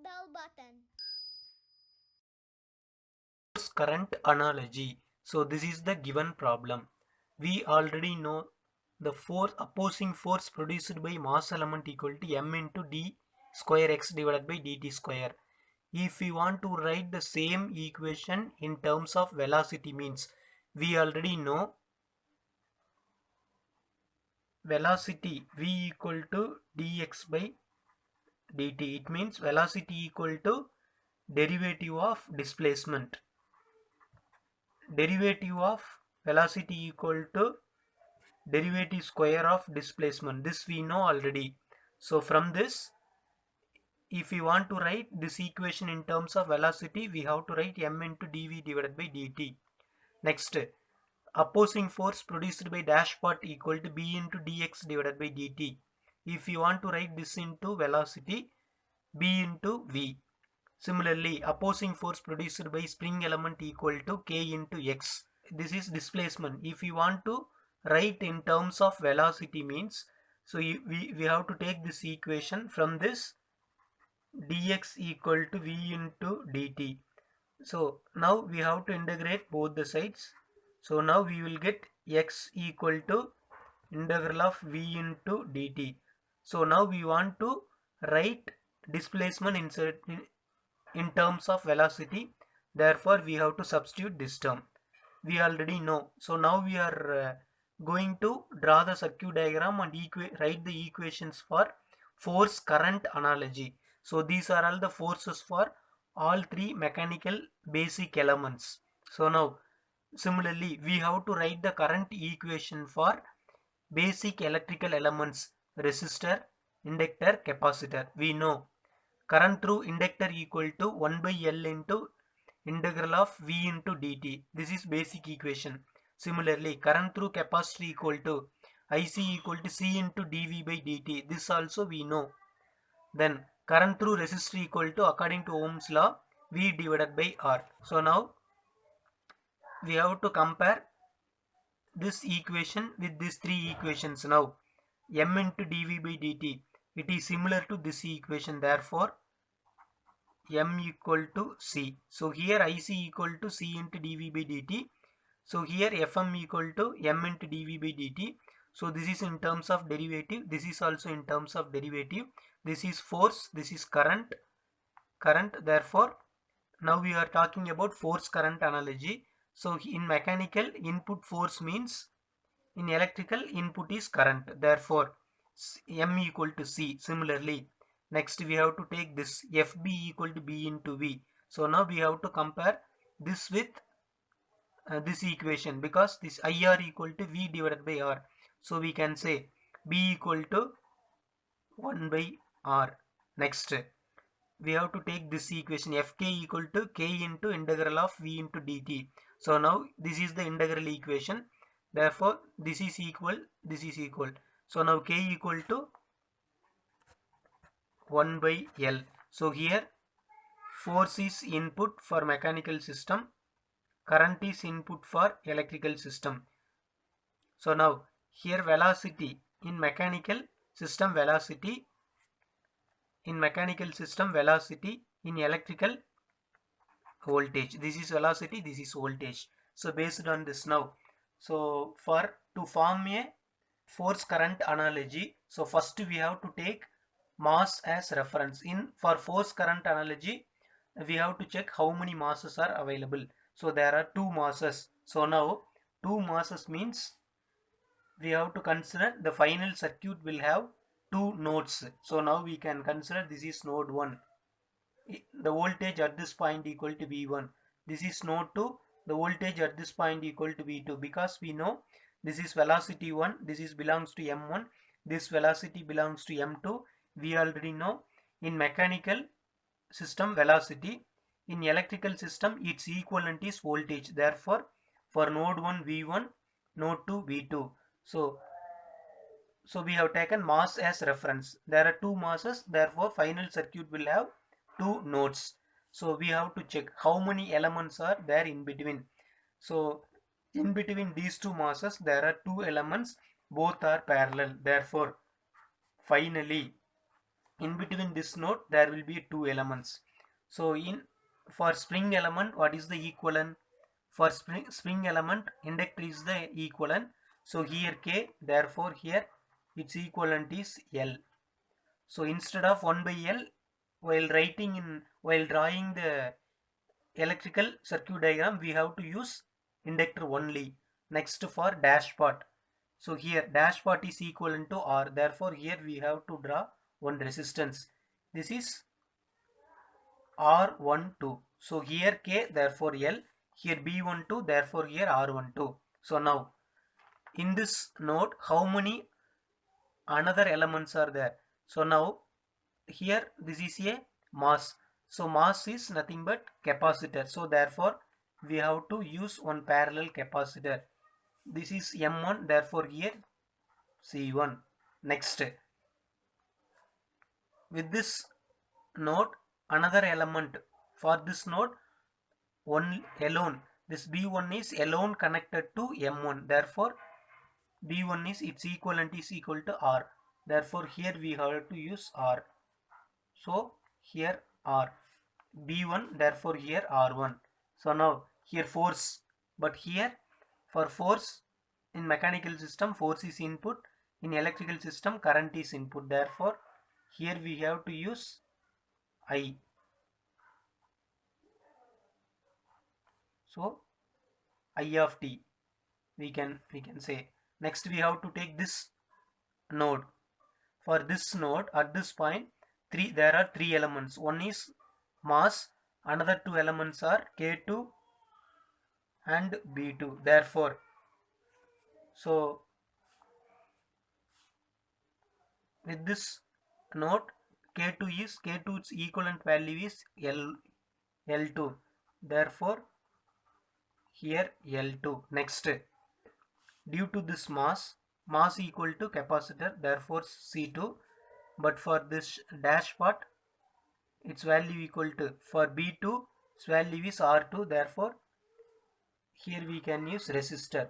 bell button. Force current analogy. So this is the given problem. We already know the opposing force produced by mass element equal to m into d square x divided by dt square. If we want to write the same equation in terms of velocity, means we already know velocity v equal to dx by dt. It means velocity equal to derivative of displacement. Derivative of velocity equal to derivative square of displacement. This we know already. So from this, if we want to write this equation in terms of velocity, we have to write m into dv divided by dt. Next, opposing force produced by dash part equal to b into dx divided by dt. If you want to write this into velocity, b into v. Similarly, opposing force produced by spring element equal to k into x. This is displacement. If you want to write in terms of velocity, means so we have to take this equation. From this, dx equal to v into dt. So now we have to integrate both the sides. So now we will get x equal to integral of v into dt. So now we want to write displacement in terms of velocity. Therefore we have to substitute this term. We already know. So now we are going to draw the circuit diagram and write the equations for force current analogy. So these are all the forces for all three mechanical basic elements. So now similarly we have to write the current equation for basic electrical elements: resistor, inductor, capacitor. We know current through inductor equal to 1 by L into integral of V into dt. This is basic equation. Similarly, current through capacitor equal to IC equal to C into dV by dt. This also we know. Then current through resistor equal to, according to Ohm's law, V divided by R. So now we have to compare this equation with these three equations. Now m into dV by dt, it is similar to this equation. Therefore m equal to C. So here IC equal to C into dV by dt. So here Fm equal to m into dV by dt. So this is in terms of derivative. This is also in terms of derivative. This is force. This is current. Therefore, now we are talking about force current analogy. So in mechanical, input force means in electrical, input is current. Therefore m equal to C. Similarly, next we have to take this Fb equal to B into V. So now we have to compare this with this equation, because this IR equal to V divided by R. So we can say B equal to 1 by R. Next, we have to take this equation Fk equal to K into integral of V into dt. So now this is the integral equation. Therefore this is equal, this is equal. So now K equal to 1 by L. So here force is input for mechanical system, current is input for electrical system. So now here velocity in mechanical system, velocity in mechanical system, velocity in electrical, voltage. This is velocity, this is voltage. So based on this now, so for to form a force current analogy, so first we have to take mass as reference. In for force current analogy, we have to check how many masses are available. So there are two masses. So now two masses means we have to consider the final circuit will have two nodes. So now we can consider this is node 1. The voltage at this point equal to V1. This is node 2. The voltage at this point equal to V2, because we know this is velocity 1. This is belongs to M1. This velocity belongs to M2. We already know in mechanical system velocity. In electrical system its equivalent is voltage. Therefore for node 1 V1, node 2 V2. So we have taken mass as reference. There are two masses, therefore final circuit will have two nodes. So we have to check how many elements are there in between. So in between these two masses there are two elements, both are parallel. Therefore finally in between this node there will be two elements. So for spring element, what is the equivalent? For spring element, inductor is the equivalent. So here K, therefore here its equivalent is L. So instead of 1 by L, while drawing the electrical circuit diagram, we have to use inductor only. Next, for dash part, so here dash part is equivalent to R, therefore here we have to draw one resistance. This is R12. So here K, therefore L, here B12, therefore here R12. So now in this node, how many another elements are there? So now here this is a mass. So mass is nothing but capacitor. So therefore we have to use one parallel capacitor. This is M1, therefore here C1. Next, with this node, another element for this node, one alone, this B1 is alone connected to M1, therefore B1 is its equivalent is equal to R, therefore here we have to use R. So here R, B1, therefore here R1. So now here force, but here for force in mechanical system force is input, in electrical system current is input, therefore here we have to use I. So I of t we can say. Next we have to take this node. For this node at this point, there are three elements. One is mass, another two elements are K2 and B2. Therefore, so with this node, K2's equivalent value is L2. Therefore here L2. Next, due to this mass equal to capacitor, therefore C2. But for this dash part, its value equal to, for B2 its value is R2, therefore here we can use resistor.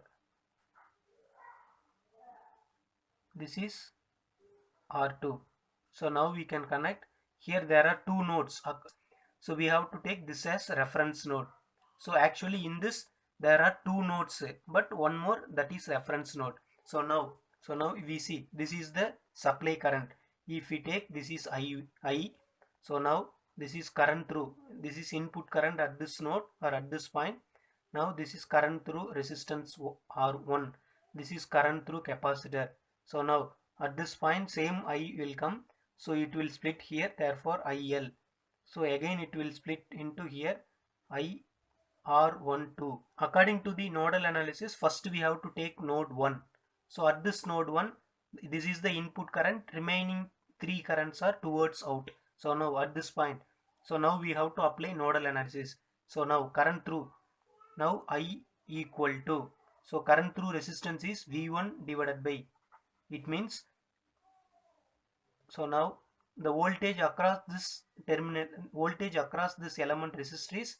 This is R2. So now we can connect. Here there are two nodes, so we have to take this as reference node. So actually in this there are two nodes, but one more, that is reference node. So now we see this is the supply current. If we take, this is I. So now this is current through, this is input current at this node or at this point. Now this is current through resistance R1. This is current through capacitor. So now at this point same I will come. So it will split here, therefore IL. So again it will split into here IR12. According to the nodal analysis, first we have to take node 1. So at this node 1, this is the input current, remaining three currents are towards out. So now at this point, so now we have to apply nodal analysis. So now current through, now I equal to, so current through resistance is V1 divided by, it means, so now the voltage across this terminal, voltage across this element resistor is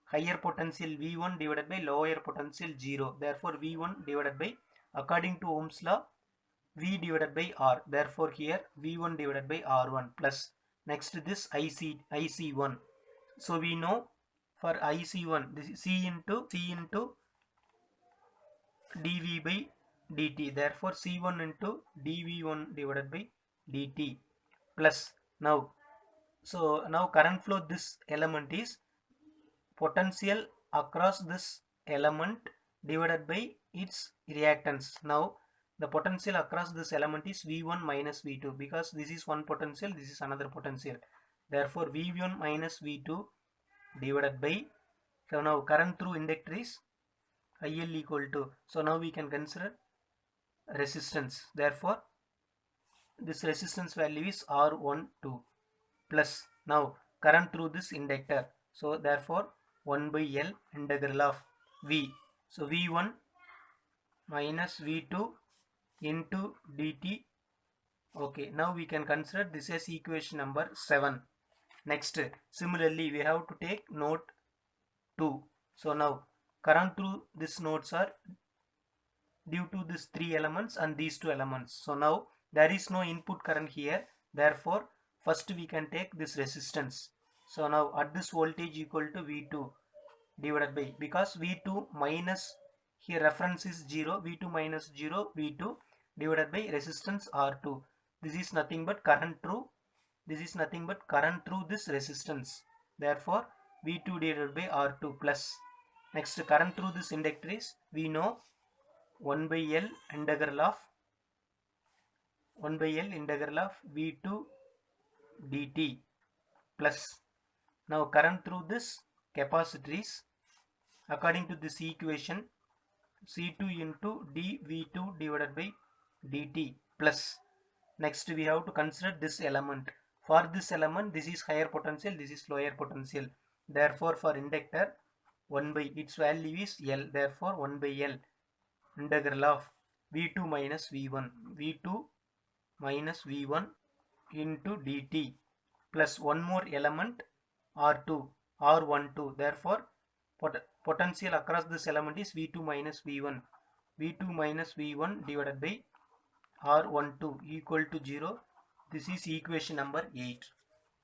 higher potential V1 divided by lower potential 0. Therefore V1 divided by, according to Ohm's law, V divided by R. Therefore here V1 divided by R1 plus, next this IC1. So we know for IC1, this is C into dV by dt. Therefore C1 into dV1 divided by dt plus, now, so now current flow this element is potential across this element divided by its reactance. Now the potential across this element is V1 minus V2, because this is one potential, this is another potential. Therefore V1 minus V2 divided by, so now current through inductor is IL equal to, so now we can consider resistance. Therefore this resistance value is R12 plus, now current through this inductor. So therefore 1 by L integral of V. So V1 minus V2 into dt. Okay, now we can consider this as equation number 7. Next, similarly we have to take node 2. So now current through this nodes are due to these three elements and these two elements. So now there is no input current here, Therefore, first we can take this resistance. So now at this voltage equal to V2 divided by, because V2 minus, here reference is 0, V2 minus 0, V2 divided by resistance R2. This is nothing but current through, this resistance. Therefore, V2 divided by R2 plus. Next, current through this inductor is, we know 1 by L integral of V2 dt plus. Now current through this capacitor is, according to this equation, C2 into dV2 divided by dt plus. Next we have to consider this element. For this element, this is higher potential, this is lower potential. Therefore, for inductor, 1 by, its value is L. Therefore, 1 by L integral of V2 minus V1 into dt plus one more element R12. Therefore, potential across this element is V2 minus V1 divided by R12 equal to 0. This is equation number 8.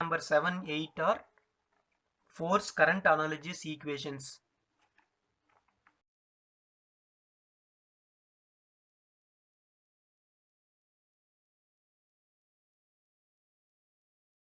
Number 7, 8 are force current analogous equations.